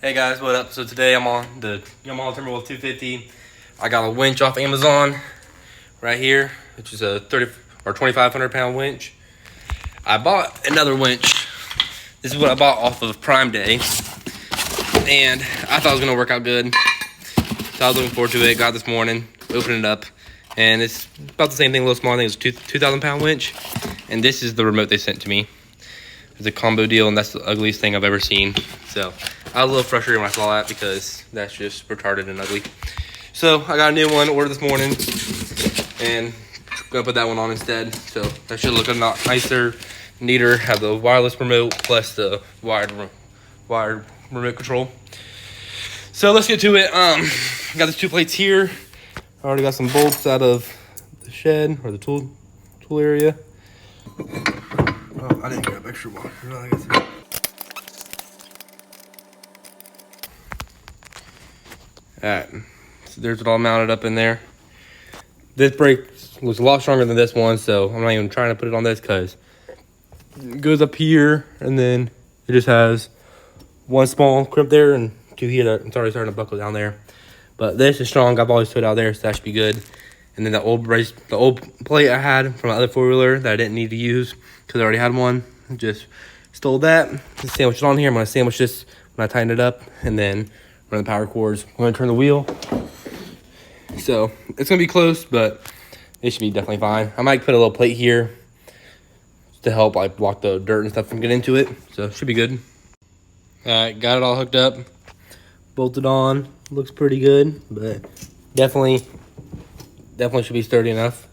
Hey guys, what up? So today I'm on the Yamaha Timberwolf 250. I got a winch off Amazon right here, which is a 30 or 2,500 pound winch. I bought another winch. This is what I bought off of Prime Day, and I thought it was gonna work out good. So I was looking forward to it. Got it this morning, opened it up, and it's about the same thing, a little small. I think it's a 2,000 pound winch, and this is the remote they sent to me. It's a combo deal, and that's the ugliest thing I've ever seen. So I was a little frustrated when I saw that because that's just retarded and ugly. So I got a new one ordered this morning, and I'm gonna put that one on instead. So that should look a lot nicer, neater. Have the wireless remote plus the wired remote control. So let's get to it. Got these two plates here. I already got some bolts out of the shed or the tool area. Oh, I didn't grab extra water. No, I guess Alright, so there's it all mounted up in there. This brake was a lot stronger than this one, so I'm not even trying to put it on this because it goes up here and then it just has one small crimp there and two here that it's already starting to buckle down there. But this is strong. I've always put it out there, so that should be good. And then the old plate I had from my other four-wheeler that I didn't need to use because I already had one, just stole that. Sandwich it on here. I'm going to sandwich this when I tighten it up and then run the power cords. I'm going to turn the wheel. So it's going to be close, but it should be definitely fine. I might put a little plate here to help like block the dirt and stuff from getting into it. So it should be good. All right, got it all hooked up, bolted on. Looks pretty good, but definitely should be sturdy enough.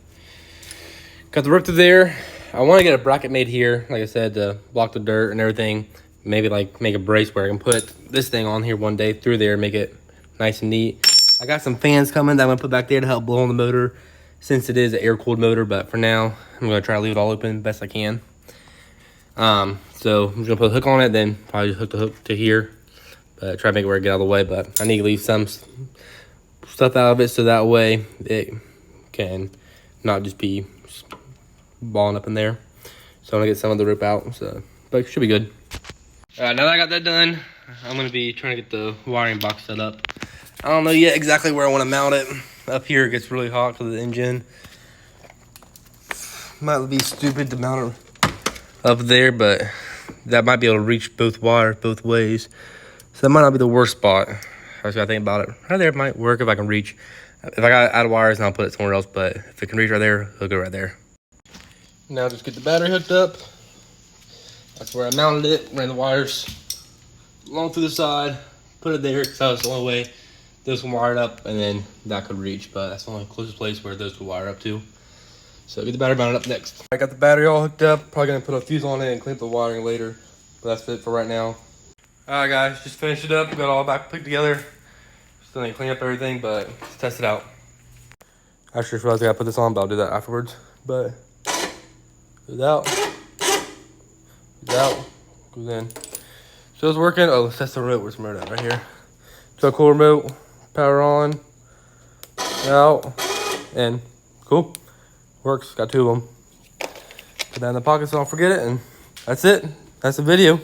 Got the rope through there. I want to get a bracket made here, like I said, to block the dirt and everything. Maybe like make a brace where I can put this thing on here one day through there, make it nice and neat. I got some fans coming that I'm gonna put back there to help blow on the motor since it is an air-cooled motor, but for now, I'm gonna try to leave it all open best I can. So I'm just gonna put a hook on it, then probably just hook the hook to here, but try to make it where it get out of the way, but I need to leave some stuff out of it so that way it can not just be balling up in there. So I'm gonna get some of the rope out, so but it should be good. All right, now that I got that done, I'm gonna be trying to get the wiring box set up. I don't know yet exactly where I want to mount it. Up here it gets really hot because of the engine. Might be stupid to mount it up there, but that might be able to reach both wires both ways. So that might not be the worst spot. I just gotta think about it. Right there might work if I can reach. If I got out of wires, then I'll put it somewhere else, but if it can reach right there, it'll go right there. Now just get the battery hooked up. That's where I mounted it. Ran the wires along through the side. Put it there because that was the only way those can wire it up, and then that could reach. But that's the only closest place where those could wire up to. So get the battery mounted up next. I got the battery all hooked up. Probably gonna put a fuse on it and clean up the wiring later. But that's it for right now. Alright guys, just finished it up. Got all back put together. Still need to clean up everything, but let's test it out. I just realized I gotta put this on, but I'll do that afterwards. But goes out, goes in. So it's working. Oh, let's test the remote. Where's the remote at? Right here. So cool remote, power on, out, and cool. Works. Got two of them. Put that in the pocket so I don't forget it, and that's it. That's the video.